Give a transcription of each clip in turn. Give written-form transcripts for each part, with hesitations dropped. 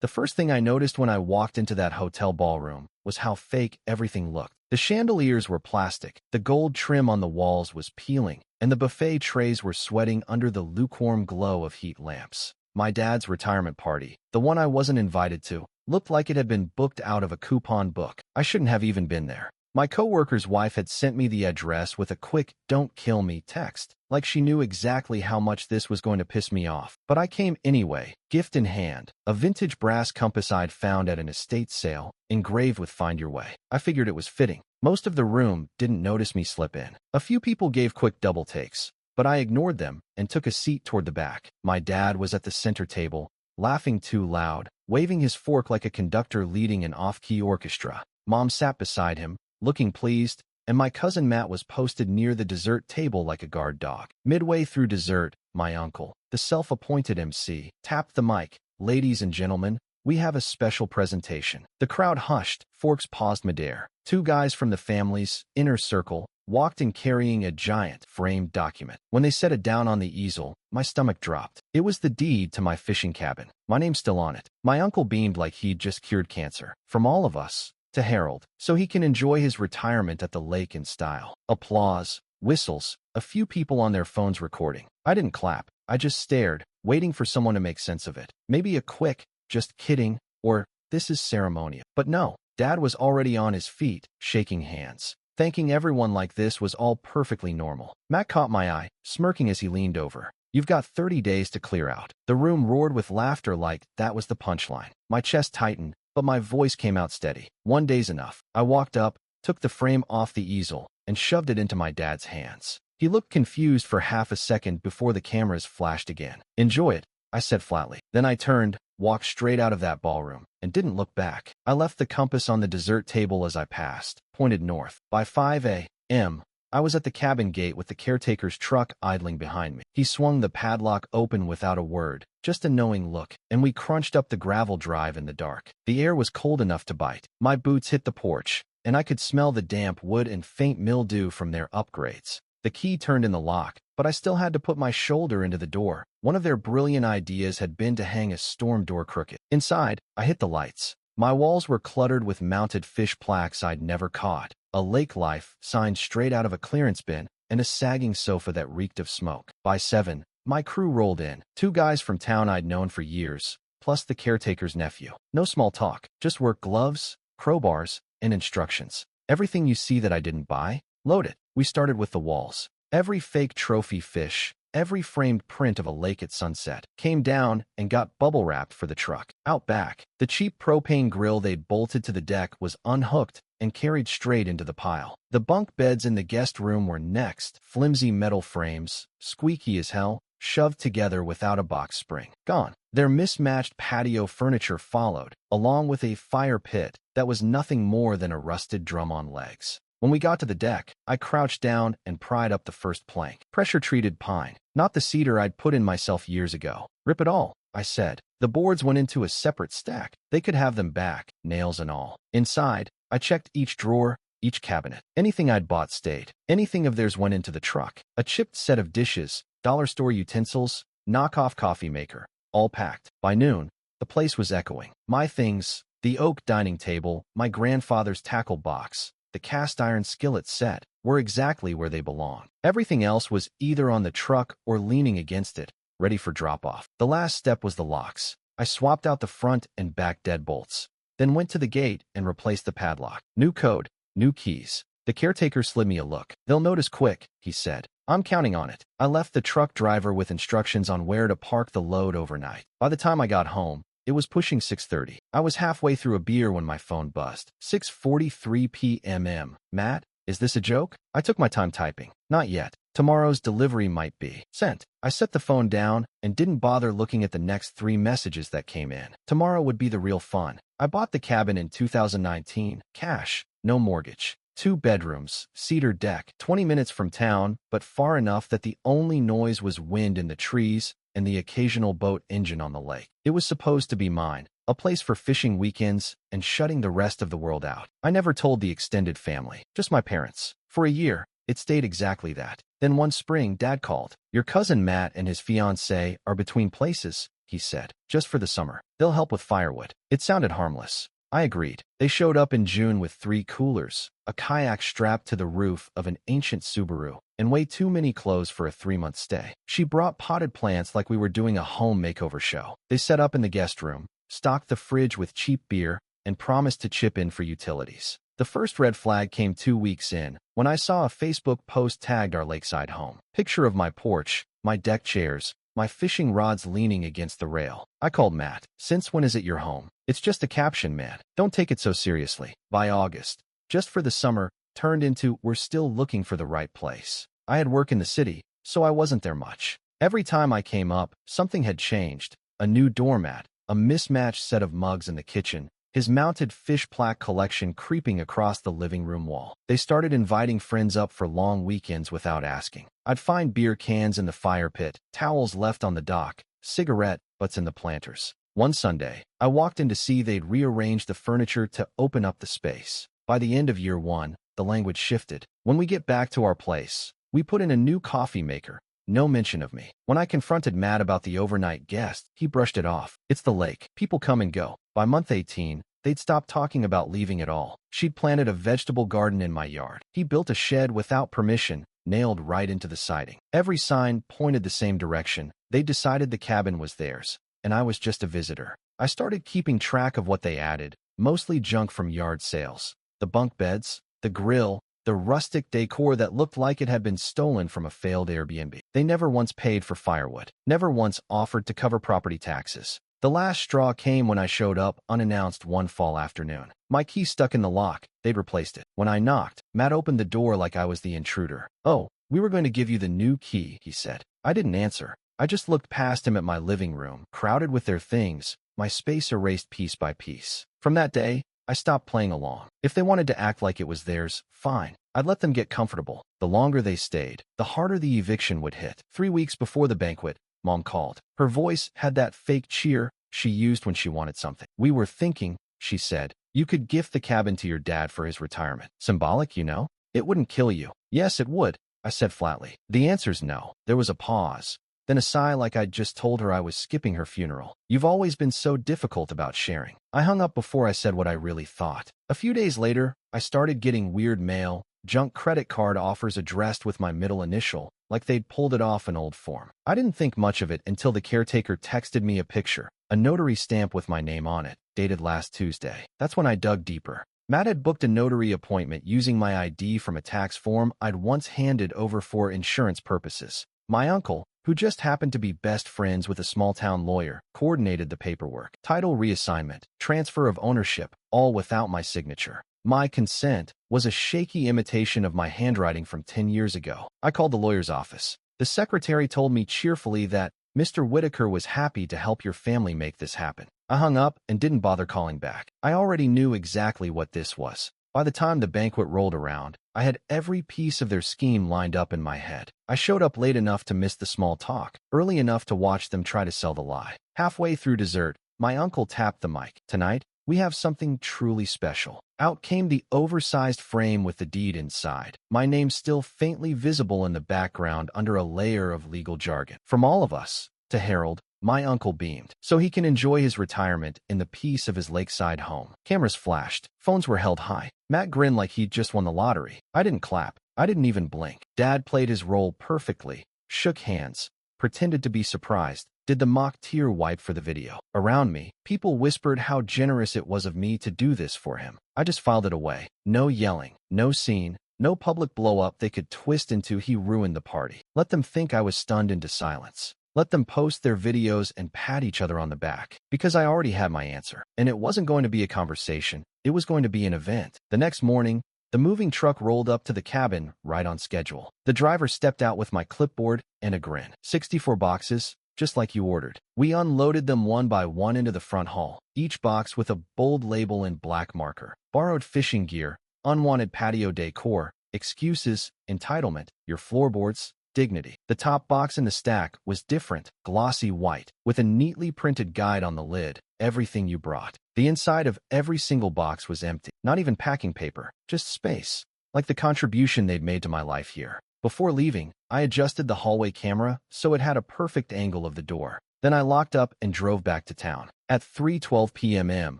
The first thing I noticed when I walked into that hotel ballroom was how fake everything looked. The chandeliers were plastic, the gold trim on the walls was peeling, and the buffet trays were sweating under the lukewarm glow of heat lamps. My dad's retirement party, the one I wasn't invited to, looked like it had been booked out of a coupon book. I shouldn't have even been there. My coworker's wife had sent me the address with a quick "don't kill me" text, like she knew exactly how much this was going to piss me off. But I came anyway, gift in hand, a vintage brass compass I'd found at an estate sale, engraved with "Find Your Way." I figured it was fitting. Most of the room didn't notice me slip in. A few people gave quick double takes, but I ignored them and took a seat toward the back. My dad was at the center table, laughing too loud, waving his fork like a conductor leading an off-key orchestra. Mom sat beside him, looking pleased, and my cousin Matt was posted near the dessert table like a guard dog. Midway through dessert, my uncle, the self-appointed MC, tapped the mic. "Ladies and gentlemen, we have a special presentation." The crowd hushed, forks paused midair. Two guys from the family's inner circle walked in carrying a giant framed document. When they set it down on the easel, my stomach dropped. It was the deed to my fishing cabin. My name's still on it. My uncle beamed like he'd just cured cancer. "From all of us, to Harold, so he can enjoy his retirement at the lake in style." Applause, whistles, a few people on their phones recording. I didn't clap. I just stared, waiting for someone to make sense of it. Maybe a quick, "just kidding," or "this is ceremonial." But no, Dad was already on his feet, shaking hands. Thanking everyone like this was all perfectly normal. Matt caught my eye, smirking as he leaned over. "You've got 30 days to clear out." The room roared with laughter like that was the punchline. My chest tightened, but my voice came out steady. "One day's enough." I walked up, took the frame off the easel, and shoved it into my dad's hands. He looked confused for half a second before the cameras flashed again. "Enjoy it," I said flatly. Then I turned, walked straight out of that ballroom, and didn't look back. I left the compass on the dessert table as I passed, pointed north. By 5 a.m., I was at the cabin gate with the caretaker's truck idling behind me. He swung the padlock open without a word, just a knowing look, and we crunched up the gravel drive in the dark. The air was cold enough to bite. My boots hit the porch, and I could smell the damp wood and faint mildew from their upgrades. The key turned in the lock, but I still had to put my shoulder into the door. One of their brilliant ideas had been to hang a storm door crooked. Inside, I hit the lights. My walls were cluttered with mounted fish plaques I'd never caught, a lake life sign straight out of a clearance bin, and a sagging sofa that reeked of smoke. By 7, my crew rolled in. Two guys from town I'd known for years, plus the caretaker's nephew. No small talk, just work gloves, crowbars, and instructions. "Everything you see that I didn't buy, load it." We started with the walls. Every fake trophy fish, every framed print of a lake at sunset, came down and got bubble wrapped for the truck. Out back, the cheap propane grill they'd bolted to the deck was unhooked and carried straight into the pile. The bunk beds in the guest room were next, flimsy metal frames, squeaky as hell, shoved together without a box spring. Gone. Their mismatched patio furniture followed, along with a fire pit that was nothing more than a rusted drum on legs. When we got to the deck, I crouched down and pried up the first plank. Pressure-treated pine, not the cedar I'd put in myself years ago. "Rip it all," I said. The boards went into a separate stack. They could have them back, nails and all. Inside, I checked each drawer, each cabinet. Anything I'd bought stayed. Anything of theirs went into the truck. A chipped set of dishes, dollar store utensils, knockoff coffee maker, all packed. By noon, the place was echoing. My things, the oak dining table, my grandfather's tackle box, the cast iron skillet set, were exactly where they belonged. Everything else was either on the truck or leaning against it, ready for drop-off. The last step was the locks. I swapped out the front and back deadbolts, then went to the gate and replaced the padlock. New code, new keys. The caretaker slid me a look. "They'll notice quick," he said. "I'm counting on it." I left the truck driver with instructions on where to park the load overnight. By the time I got home, it was pushing 6:30. I was halfway through a beer when my phone buzzed. 6:43 p.m. "Matt, is this a joke?" I took my time typing. "Not yet. Tomorrow's delivery might be." "Sent." I set the phone down and didn't bother looking at the next 3 messages that came in. Tomorrow would be the real fun. I bought the cabin in 2019. Cash, no mortgage. 2 bedrooms, cedar deck, 20 minutes from town, but far enough that the only noise was wind in the trees and the occasional boat engine on the lake. It was supposed to be mine, a place for fishing weekends and shutting the rest of the world out. I never told the extended family, just my parents. For a year, it stayed exactly that. Then one spring, Dad called. "Your cousin Matt and his fiancée are between places," he said. Just for the summer. They'll help with firewood. It sounded harmless. I agreed. They showed up in June with 3 coolers, a kayak strapped to the roof of an ancient Subaru, and way too many clothes for a 3-month stay. She brought potted plants like we were doing a home makeover show. They set up in the guest room, stocked the fridge with cheap beer, and promised to chip in for utilities. The first red flag came 2 weeks in, when I saw a Facebook post tagged our lakeside home. Picture of my porch, my deck chairs, my fishing rods leaning against the rail. I called Matt. Since when is it your home? It's just a caption, man. Don't take it so seriously. By August, just for the summer, turned into we're still looking for the right place. I had work in the city, so I wasn't there much. Every time I came up, something had changed. A new doormat, a mismatched set of mugs in the kitchen, his mounted fish plaque collection creeping across the living room wall. They started inviting friends up for long weekends without asking. I'd find beer cans in the fire pit, towels left on the dock, cigarette butts in the planters. One Sunday, I walked in to see they'd rearranged the furniture to open up the space. By the end of year 1, the language shifted. When we get back to our place, we put in a new coffee maker. No mention of me. When I confronted Matt about the overnight guest, he brushed it off. It's the lake. People come and go. By month 18, they'd stopped talking about leaving at all. She'd planted a vegetable garden in my yard. He built a shed without permission, nailed right into the siding. Every sign pointed the same direction. They decided the cabin was theirs, and I was just a visitor. I started keeping track of what they added, mostly junk from yard sales. The bunk beds, the grill, the rustic decor that looked like it had been stolen from a failed Airbnb. They never once paid for firewood, never once offered to cover property taxes. The last straw came when I showed up unannounced one fall afternoon. My key stuck in the lock. They'd replaced it. When I knocked, Matt opened the door like I was the intruder. "Oh, we were going to give you the new key," he said. I didn't answer. I just looked past him at my living room, crowded with their things, my space erased piece by piece. From that day, I stopped playing along. If they wanted to act like it was theirs, fine. I'd let them get comfortable. The longer they stayed, the harder the eviction would hit. 3 weeks before the banquet, Mom called. Her voice had that fake cheer she used when she wanted something. "We were thinking," she said, "you could gift the cabin to your dad for his retirement. Symbolic, you know? It wouldn't kill you." "Yes, it would," I said flatly. The answer's no. There was a pause, then a sigh like I'd just told her I was skipping her funeral. "You've always been so difficult about sharing." I hung up before I said what I really thought. A few days later, I started getting weird mail, junk credit card offers addressed with my middle initial, like they'd pulled it off an old form. I didn't think much of it until the caretaker texted me a picture, a notary stamp with my name on it, dated last Tuesday. That's when I dug deeper. Matt had booked a notary appointment using my ID from a tax form I'd once handed over for insurance purposes. My uncle, who just happened to be best friends with a small-town lawyer, coordinated the paperwork. Title reassignment, transfer of ownership, all without my signature. My consent was a shaky imitation of my handwriting from 10 years ago. I called the lawyer's office. The secretary told me cheerfully that Mr. Whitaker was happy to help your family make this happen. I hung up and didn't bother calling back. I already knew exactly what this was. By the time the banquet rolled around, I had every piece of their scheme lined up in my head. I showed up late enough to miss the small talk, early enough to watch them try to sell the lie. Halfway through dessert, my uncle tapped the mic. "Tonight, we have something truly special." Out came the oversized frame with the deed inside, my name still faintly visible in the background under a layer of legal jargon. "From all of us, to Harold," my uncle beamed, "so he can enjoy his retirement in the peace of his lakeside home." Cameras flashed. Phones were held high. Matt grinned like he'd just won the lottery. I didn't clap. I didn't even blink. Dad played his role perfectly, shook hands, pretended to be surprised, did the mock tear wipe for the video. Around me, people whispered how generous it was of me to do this for him. I just filed it away. No yelling, no scene, no public blow-up they could twist into he ruined the party. Let them think I was stunned into silence. Let them post their videos and pat each other on the back. Because I already had my answer. And it wasn't going to be a conversation. It was going to be an event. The next morning, the moving truck rolled up to the cabin, right on schedule. The driver stepped out with my clipboard and a grin. 64 boxes, just like you ordered. We unloaded them one by one into the front hall, each box with a bold label in black marker. Borrowed fishing gear, unwanted patio decor, excuses, entitlement, your floorboards, dignity. The top box in the stack was different, glossy white, with a neatly printed guide on the lid, everything you brought. The inside of every single box was empty, not even packing paper, just space, like the contribution they'd made to my life here. Before leaving, I adjusted the hallway camera so it had a perfect angle of the door. Then I locked up and drove back to town. At 3:12 p.m.,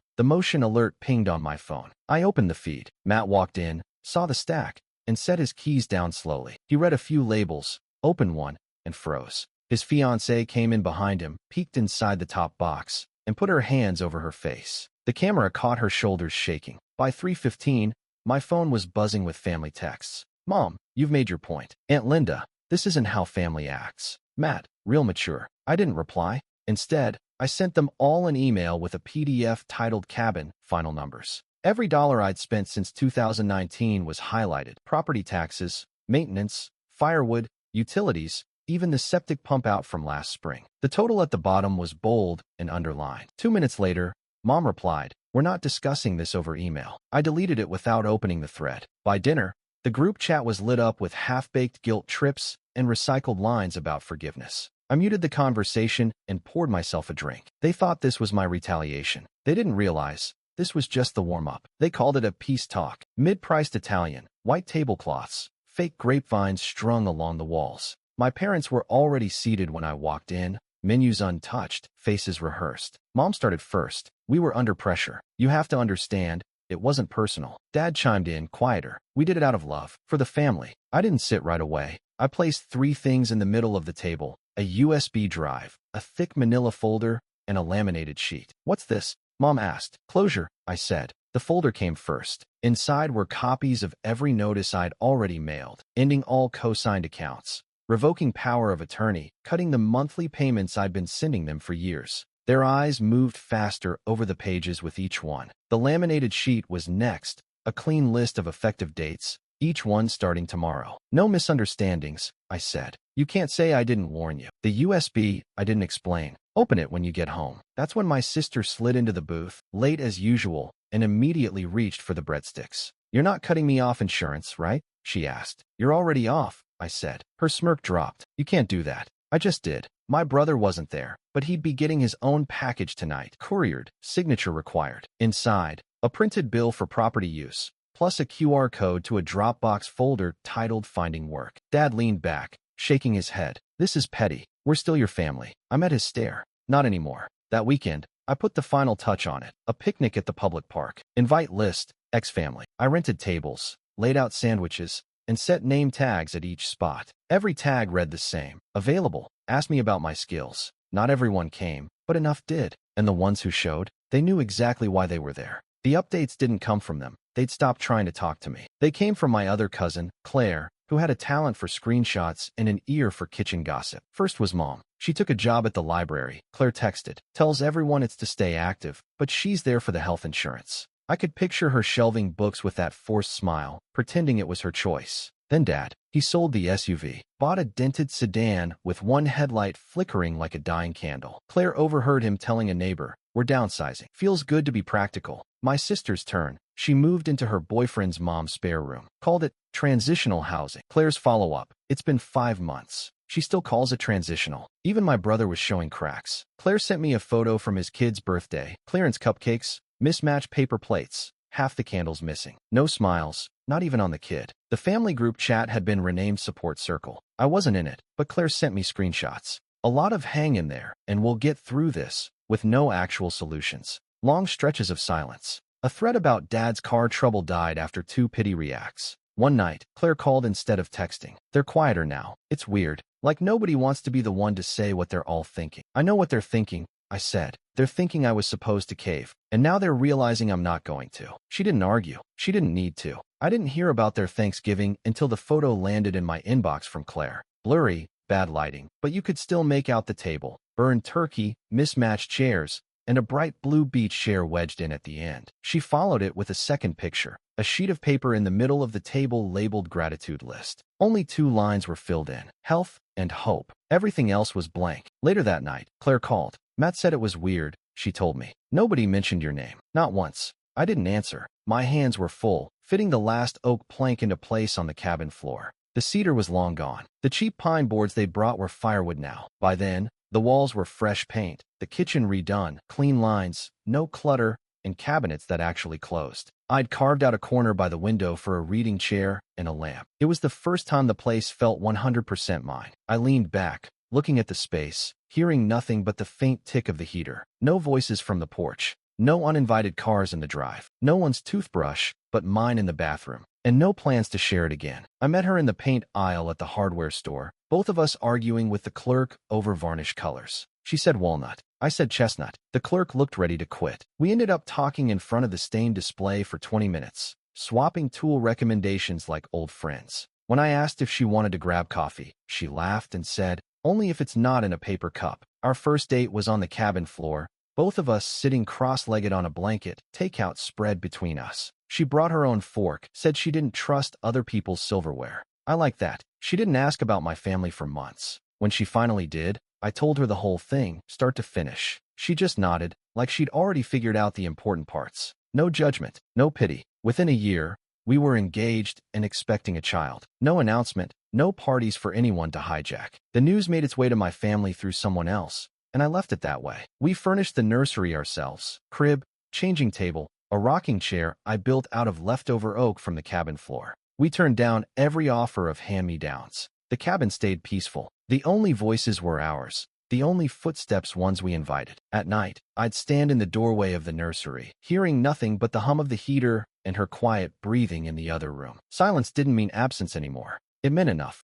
the motion alert pinged on my phone. I opened the feed. Matt walked in, saw the stack, and set his keys down slowly. He read a few labels, opened one, and froze. His fiancée came in behind him, peeked inside the top box, and put her hands over her face. The camera caught her shoulders shaking. By 3:15, my phone was buzzing with family texts. Mom, you've made your point. Aunt Linda, this isn't how family acts. Matt, real mature. I didn't reply. Instead, I sent them all an email with a PDF titled Cabin, Final Numbers. Every dollar I'd spent since 2019 was highlighted. Property taxes, maintenance, firewood, utilities, even the septic pump out from last spring. The total at the bottom was bold and underlined. 2 minutes later, Mom replied, "We're not discussing this over email." I deleted it without opening the thread. By dinner, the group chat was lit up with half-baked guilt trips and recycled lines about forgiveness. I muted the conversation and poured myself a drink. They thought this was my retaliation. They didn't realize this was just the warm-up. They called it a peace talk. Mid-priced Italian, white tablecloths, fake grapevines strung along the walls. My parents were already seated when I walked in, menus untouched, faces rehearsed. Mom started first. We were under pressure. You have to understand, it wasn't personal. Dad chimed in, quieter. We did it out of love. For the family. I didn't sit right away. I placed 3 things in the middle of the table: a USB drive, a thick manila folder, and a laminated sheet. What's this? Mom asked. Closure, I said. The folder came first. Inside were copies of every notice I'd already mailed, ending all co-signed accounts, revoking power of attorney, cutting the monthly payments I'd been sending them for years. Their eyes moved faster over the pages with each one. The laminated sheet was next, a clean list of effective dates, each one starting tomorrow. No misunderstandings, I said. You can't say I didn't warn you. The USB, I didn't explain. Open it when you get home. That's when my sister slid into the booth, late as usual, and immediately reached for the breadsticks. You're not cutting me off insurance, right? She asked. You're already off, I said. Her smirk dropped. You can't do that. I just did. My brother wasn't there, but he'd be getting his own package tonight. Couriered, signature required. Inside, a printed bill for property use, plus a QR code to a Dropbox folder titled Finding Work. Dad leaned back, shaking his head. This is petty. We're still your family. I met his stare. Not anymore. That weekend, I put the final touch on it. A picnic at the public park. Invite list, ex-family. I rented tables, laid out sandwiches, and set name tags at each spot. Every tag read the same. Available. Asked me about my skills. Not everyone came, but enough did. And the ones who showed, they knew exactly why they were there. The updates didn't come from them. They'd stopped trying to talk to me. They came from my other cousin, Claire, who had a talent for screenshots and an ear for kitchen gossip. First was Mom. She took a job at the library. Claire texted. Tells everyone it's to stay active, but she's there for the health insurance. I could picture her shelving books with that forced smile, pretending it was her choice. Then Dad. He sold the SUV. Bought a dented sedan with one headlight flickering like a dying candle. Claire overheard him telling a neighbor, "We're downsizing. Feels good to be practical." My sister's turn. She moved into her boyfriend's mom's spare room. Called it transitional housing. Claire's follow-up. It's been 5 months. She still calls it transitional. Even my brother was showing cracks. Claire sent me a photo from his kid's birthday. Clearance cupcakes, mismatched paper plates, half the candles missing. No smiles, not even on the kid. The family group chat had been renamed Support Circle. I wasn't in it, but Claire sent me screenshots. A lot of hang in there, and we'll get through this, with no actual solutions. Long stretches of silence. A thread about Dad's car trouble died after 2 pity reacts. One night, Claire called instead of texting. They're quieter now. It's weird. Like nobody wants to be the one to say what they're all thinking. I know what they're thinking, I said. They're thinking I was supposed to cave, and now they're realizing I'm not going to. She didn't argue. She didn't need to. I didn't hear about their Thanksgiving until the photo landed in my inbox from Claire. Blurry, bad lighting, but you could still make out the table. Burned turkey, mismatched chairs, and a bright blue beach chair wedged in at the end. She followed it with a second picture, a sheet of paper in the middle of the table labeled gratitude list. Only 2 lines were filled in: health and hope. Everything else was blank. Later that night, Claire called. Matt said it was weird, she told me. Nobody mentioned your name. Not once. I didn't answer. My hands were full, fitting the last oak plank into place on the cabin floor. The cedar was long gone. The cheap pine boards they brought were firewood now. By then, the walls were fresh paint, the kitchen redone, clean lines, no clutter, and cabinets that actually closed. I'd carved out a corner by the window for a reading chair and a lamp. It was the first time the place felt 100% mine. I leaned back, looking at the space, hearing nothing but the faint tick of the heater. No voices from the porch. No uninvited cars in the drive. No one's toothbrush, but mine in the bathroom. And no plans to share it again. I met her in the paint aisle at the hardware store, both of us arguing with the clerk over varnish colors. She said walnut. I said chestnut. The clerk looked ready to quit. We ended up talking in front of the stain display for 20 minutes, swapping tool recommendations like old friends. When I asked if she wanted to grab coffee, she laughed and said, only if it's not in a paper cup. Our first date was on the cabin floor, both of us sitting cross-legged on a blanket, takeout spread between us. She brought her own fork, said she didn't trust other people's silverware. I like that. She didn't ask about my family for months. When she finally did, I told her the whole thing, start to finish. She just nodded, like she'd already figured out the important parts. No judgment, no pity. Within a year, we were engaged and expecting a child. No announcement, no parties for anyone to hijack. The news made its way to my family through someone else, and I left it that way. We furnished the nursery ourselves. Crib, changing table, a rocking chair I built out of leftover oak from the cabin floor. We turned down every offer of hand-me-downs. The cabin stayed peaceful. The only voices were ours. The only footsteps ones we invited. At night, I'd stand in the doorway of the nursery, hearing nothing but the hum of the heater and her quiet breathing in the other room. Silence didn't mean absence anymore. It meant enough.